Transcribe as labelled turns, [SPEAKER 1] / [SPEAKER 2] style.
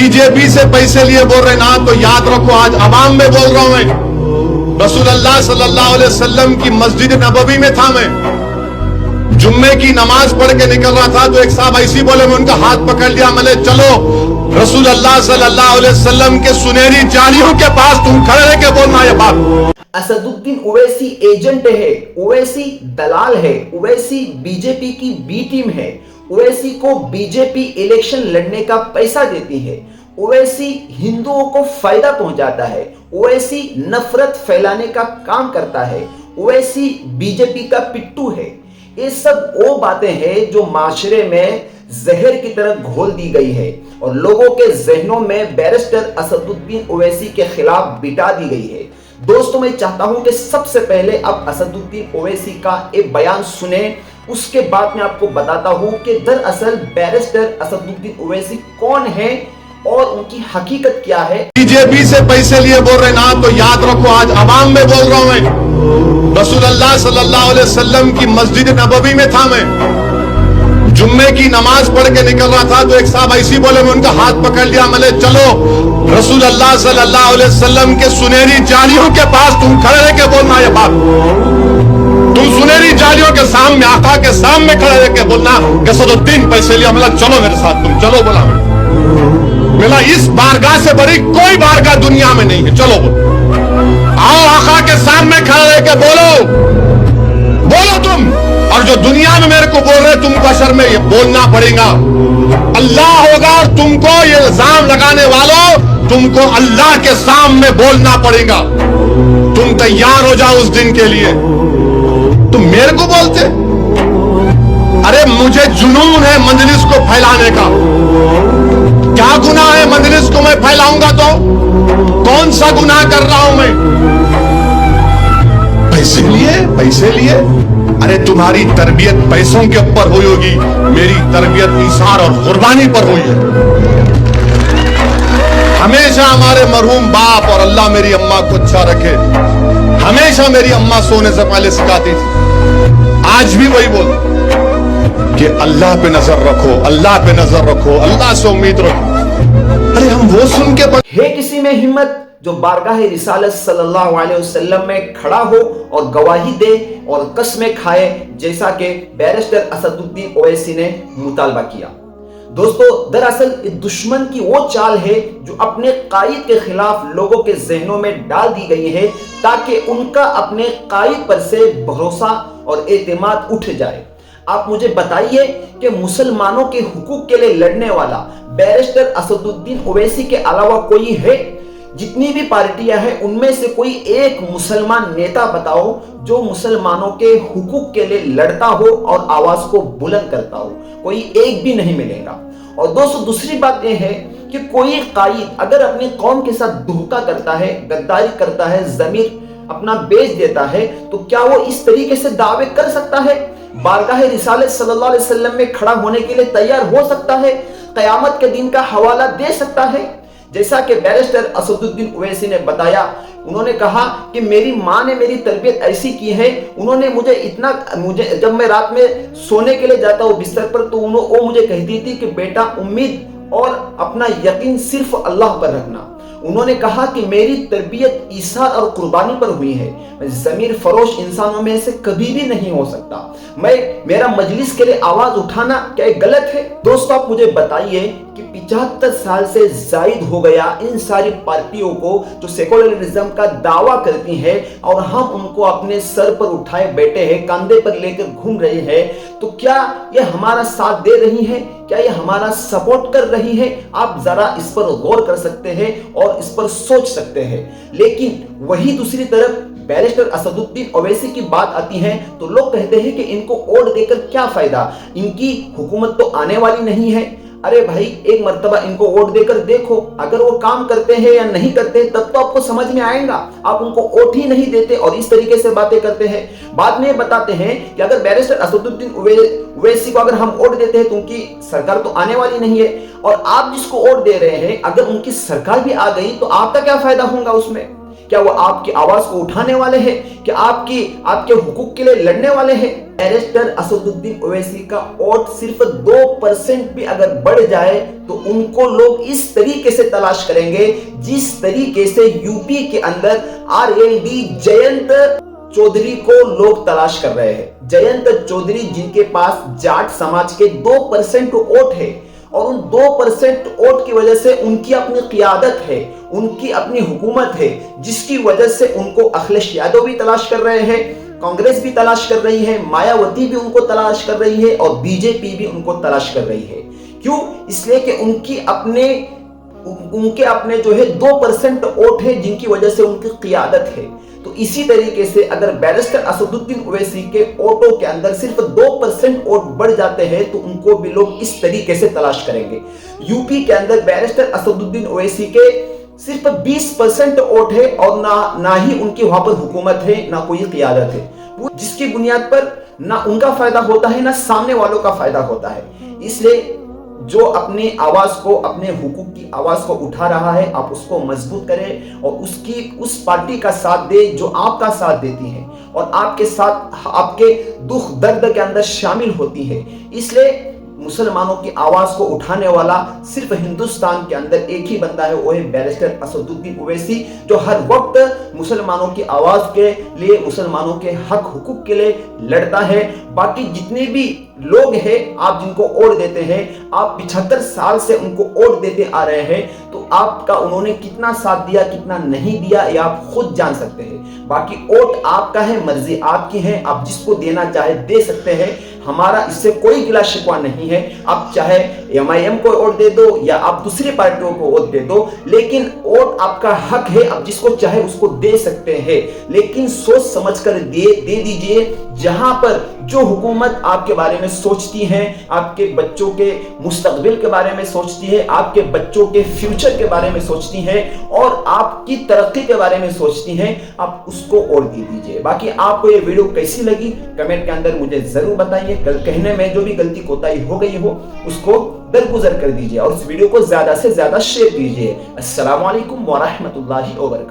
[SPEAKER 1] BJP से पैसे लिए बोल रहे ना, तो याद रखो आज अवाम में बोल रहा हूं मैं। रसूल अल्लाह सल्लल्लाहु अलैहि वसल्लम की मस्जिद नबवी में था मैं, जुम्मे की नमाज पढ़ के निकल रहा था, तो एक साहब ऐसी बोले, मैं उनका हाथ पकड़ लिया, मैंने चलो रसूल अल्लाह सल्लल्लाहु अलैहि वसल्लम के सुनहरी जालियों के पास तुम खड़े रह के बोलना ये बात।
[SPEAKER 2] असदुद्दीन ओवैसी एजेंट है, ओवैसी दलाल है, ओवैसी बीजेपी की बी टीम है, ओवैसी को बीजेपी इलेक्शन लड़ने का पैसा देती है, ओवैसी हिंदुओं को फायदा पहुंचाता है, ओवैसी नफरत फैलाने का काम करता है, ओवैसी बीजेपी का पिट्टू है। ये सब वो बातें हैं जो माशरे में जहर की तरह घोल दी गई है और लोगों के जहनों में बैरिस्टर असदुद्दीन ओवैसी के खिलाफ बिठा दी गई है। दोस्तों, मैं चाहता हूं कि सबसे पहले आप असदुद्दीन ओवैसी का एक बयान सुने, उसके बाद मैं आपको बताता हूं कि दरअसल बैरिस्टर असदुद्दीन ओवैसी कौन है और उनकी हकीकत क्या है।
[SPEAKER 1] बीजेपी से पैसे लिए बोल रहे ना, तो याद रखो आज अवाम में बोल रहा हूं मैं। रसूल अल्लाह सल्लल्लाहु अलैहि वसल्लम की मस्जिद नबवी में था मैं, जुम्मे की नमाज पढ़ के निकल रहा था, तो एक साहब ऐसी बोले, मैं उनका हाथ पकड़ लिया, मैंने चलो रसूल अल्लाह सल्लल्लाहु अलैहि वसल्लम के सुनहरी जालियों के पास तुम खड़े रह के बोलना ये बात। तुम सुनहरी जालियों के सामने, आका के सामने खड़े रह के बोलना कि असदुद्दीन पैसे लिया, मिला चलो मेरे साथ, तुम चलो बोला मिला। इस बारगाह से बड़ी कोई बारगाह दुनिया में नहीं है, चलो आओ आका के सामने खड़े रह के बोलो तुम। और जो दुनिया में मेरे को बोल रहे, तुमको अशर में ये बोलना पड़ेगा। अल्लाह होगा और तुमको ये इल्जाम लगाने वालों, तुमको अल्लाह के सामने बोलना पड़ेगा। तुम तैयार हो जाओ उस दिन के लिए। तुम मेरे को बोलते, अरे मुझे जुनून है मजलिस को फैलाने का। क्या गुनाह है मजलिस को मैं फैलाऊंगा तो? कौन सा गुनाह कर रहा हूं मैं? पैसे लिए? अरे तुम्हारी तरबियत पैसों के ऊपर हुई होगी, मेरी तरबियत इसार और कुर्बानी पर हुई है। हमेशा हमारे मरहूम बाप और अल्लाह मेरी अम्मा को अच्छा रखे, हमेशा मेरी अम्मा सोने से पहले सिखाती थी, आज भी वही बोल कि अल्लाह पे नजर रखो, अल्लाह पे नजर रखो, अल्लाह से उम्मीद रखो। अरे हम वो सुन के
[SPEAKER 2] है किसी में हिम्मत जो बारगाह रिसालत सल्लल्लाहु अलैहि वसल्लम में खड़ा हो और गवाही दे और कसमें खाए, जैसा कि बैरिस्टर असदुद्दीन ओवैसी ने मुतालबा किया। दोस्तों, दरअसल दुश्मन की वो चाल है जो अपने कायद के खिलाफ लोगों के जहनों में डाल दी गई है, ताकि उनका अपने कायद पर से भरोसा और एतमाद उठ जाए। आप मुझे बताइए कि मुसलमानों के हुकूक के लिए लड़ने वाला बैरिस्टर असदुद्दीन ओवैसी के अलावा कोई है? जितनी भी पार्टियां हैं उनमें से कोई एक मुसलमान नेता बताओ जो मुसलमानों के हुकूक के लिए लड़ता हो और आवाज को बुलंद करता हो। कोई एक भी नहीं मिलेगा। और दोस्तों, दूसरी बात यह है कि कोई कायद अगर अपनी कौम के साथ धोखा करता है, गद्दारी करता है, जमीर अपना बेच देता है, तो क्या वो इस तरीके से दावे कर सकता है? बारगाह रिसालत सल्लल्लाहु अलैहि वसल्लम में खड़ा होने के लिए तैयार हो सकता है? कयामत के दिन का हवाला दे सकता है? जैसा कि बैरिस्टर असदुद्दीन ओवैसी ने बताया, उन्होंने कहा कि मेरी माँ ने मेरी तरबियत ऐसी की है, उन्होंने मुझे जब मैं रात में सोने के लिए जाता हूँ बिस्तर पर, तो वो मुझे कहती थी कि बेटा उम्मीद और अपना यकीन सिर्फ अल्लाह पर रखना। उन्होंने कहा कि मेरी तरबियत ईसार और कुर्बानी पर हुई है, मैं ज़मीर फरोश इंसानों में से कभी भी नहीं हो सकता। मेरा मजलिस के लिए आवाज उठाना क्या गलत है? दोस्तों, आप मुझे बताइए कि 75 साल से जायद हो गया इन सारी पार्टियों को जो सेकुलरिज्म का दावा करती हैं, और हम उनको अपने सर पर उठाए बैठे हैं, कंधे पर लेकर घूम रहे हैं। तो क्या ये हमारा साथ दे रही है? क्या ये हमारा सपोर्ट कर रही है? आप जरा इस पर गौर कर सकते हैं और इस पर सोच सकते हैं। लेकिन वही दूसरी तरफ बैरिस्टर असदुद्दीन ओवैसी की बात आती है तो लोग कहते हैं कि इनको वोट देकर क्या फायदा, इनकी हुकूमत तो आने वाली नहीं है। अरे भाई, एक मर्तबा इनको वोट देकर देखो, अगर वो काम करते हैं या नहीं करते तब तो आपको समझ में आएगा। आप उनको वोट ही नहीं देते और इस तरीके से बातें करते हैं। बाद में बताते हैं कि अगर बैरिस्टर असदुद्दीन ओवैसी को अगर हम वोट देते हैं तो उनकी सरकार तो आने वाली नहीं है, और आप जिसको वोट दे रहे हैं अगर उनकी सरकार भी आ गई तो आपका क्या फायदा होगा उसमें? क्या वो आपकी आवाज को उठाने वाले हैं? क्या आपके हुकूक के लिए लड़ने वाले हैं? बैरिस्टर असदुद्दीन ओवैसी का वोट सिर्फ 2% भी अगर बढ़ जाए तो उनको लोग इस तरीके से तलाश करेंगे जिस तरीके से यूपी के अंदर आरएलडी जयंत चौधरी को लोग तलाश कर रहे हैं। जयंत चौधरी जिनके पास जाट समाज के 2% वोट है और उन 2% वोट की वजह से उनकी अपनी क़ियादत है, उनकी अपनी हुकूमत है, जिसकी वजह से उनको अखिलेश यादव भी तलाश कर रहे हैं, कांग्रेस भी तलाश कर रही है, मायावती भी उनको तलाश कर रही है और बीजेपी भी उनको तलाश कर रही है। क्यों? इसलिए कि उनके अपने जो है 2% वोट है जिनकी वजह से उनकी क़ियादत है। तो इसी तरीके से अगर बैरिस्टर असदुद्दीन ओवैसी के वोटों के अंदर सिर्फ 2% वोट बढ़ जाते हैं तो उनको भी लोग इस तरीके से तलाश करेंगे। यूपी के अंदर बैरिस्टर असदुद्दीन ओवैसी के सिर्फ 20% वोट है और ना ही उनकी वहां पर हुकूमत है, ना कोई क़ियादत है, जिसकी बुनियाद पर ना उनका फायदा होता है ना सामने वालों का फायदा होता है। इसलिए जो अपनी आवाज को, अपने हुकूक की आवाज को उठा रहा है, आप उसको मजबूत करें और उस पार्टी का साथ दे जो आपका साथ देती है और आपके साथ आपके दुख दर्द के अंदर शामिल होती है। इसलिए मुसलमानों की आवाज को उठाने वाला सिर्फ हिंदुस्तान के अंदर एक ही बंदा है, वो है बैरिस्टर असदुद्दीन ओवैसी, जो हर वक्त मुसलमानों की आवाज के लिए, मुसलमानों के हक हुकूक के लिए लड़ता है। बाकी जितने भी लोग हैं आप जिनको वोट देते हैं, आप 75 साल से उनको वोट देते आ रहे हैं, तो आपका उन्होंने कितना साथ दिया कितना नहीं दिया ये आप खुद जान सकते हैं। बाकी वोट आपका है, मर्जी आपकी है, आप जिसको देना चाहे दे सकते हैं, हमारा इससे कोई गिला शिकवा नहीं है। आप चाहे एमआईएम को वोट दे दो या आप दूसरी पार्टियों को वोट दे दो, लेकिन वोट आपका हक है, आप जिसको चाहे उसको दे सकते हैं, लेकिन सोच समझकर दे दीजिए। जहां पर जो हुकूमत आपके बारे में सोचती है, आपके बच्चों के मुस्तकबिल के बारे में सोचती है, आपके बच्चों के फ्यूचर के बारे में सोचती है और आपकी तरक्की के बारे में सोचती है, आप उसको वोट दे दीजिए। बाकी आपको ये वीडियो कैसी लगी कमेंट के अंदर मुझे जरूर बताइए। कहने में जो भी गलती कोताही हो गई हो उसको दरगुजर कर दीजिए और इस वीडियो को ज्यादा से ज्यादा शेयर कीजिए। अस्सलामु अलैकुम व रहमतुल्लाहि व बरकातहू।